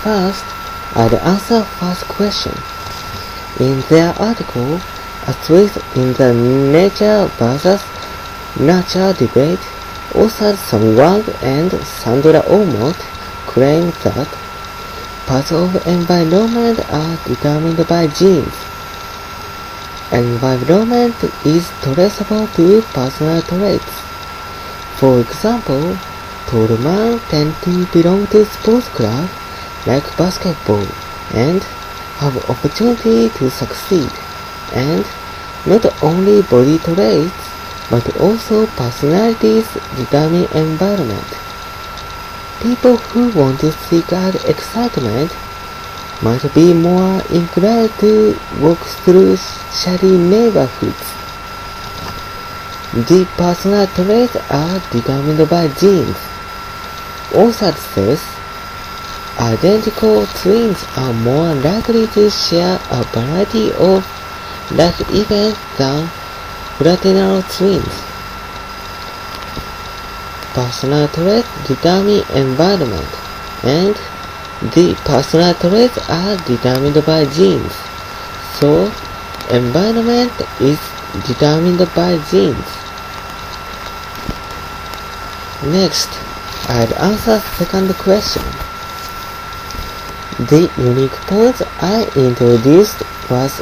First, I'll answer first question. In their article, A Twist in the Nature vs. Nurture debate, authors Song Wang and Sandra Omot claim that parts of environment are determined by genes. Environment is traceable to personal traits. For example, tall men tend to belong to sports clubs like basketball and have opportunity to succeed, and not only body traits but also personalities determine environment. People who want to seek out excitement might be more inclined to walk through shady neighborhoods. The personal traits are determined by genes. Author says identical twins are more likely to share a variety of life events than fraternal twins. Personal traits determine environment, and the personal traits are determined by genes, so environment is determined by genes. Next, I'll answer second question. The unique point I introduced was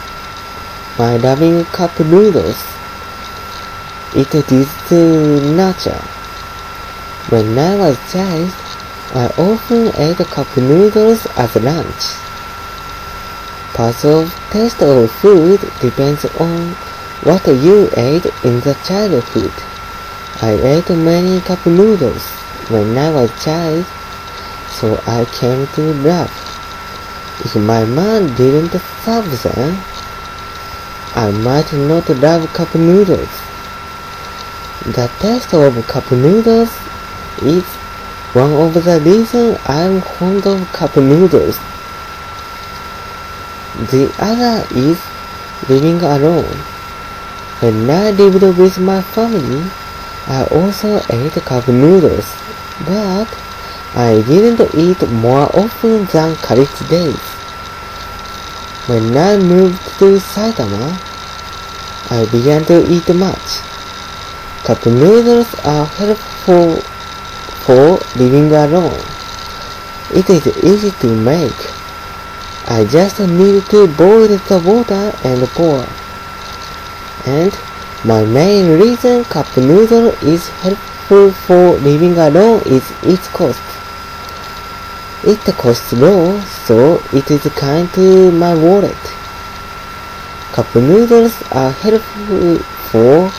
my loving cup noodles. It is to nurture. When I was a child, I often ate cup noodles as lunch. Parts of taste of food depends on what you ate in the childhood. I ate many cup noodles when I was a child, so I came to love. If my mom didn't serve them, I might not love cup noodles. The taste of cup noodles is one of the reasons I'm fond of cup noodles. The other is living alone. When I lived with my family, I also ate cup noodles, but I didn't eat more often than college days. When I moved to Saitama, I began to eat much. Cup noodles are helpful for living alone. It is easy to make. I just need to boil the water and pour. And my main reason cup noodle is helpful for living alone is its cost. It costs low, so it is kind to my wallet. Cup noodles are helpful for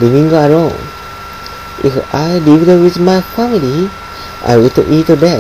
living alone. If I lived with my family, I would eat less.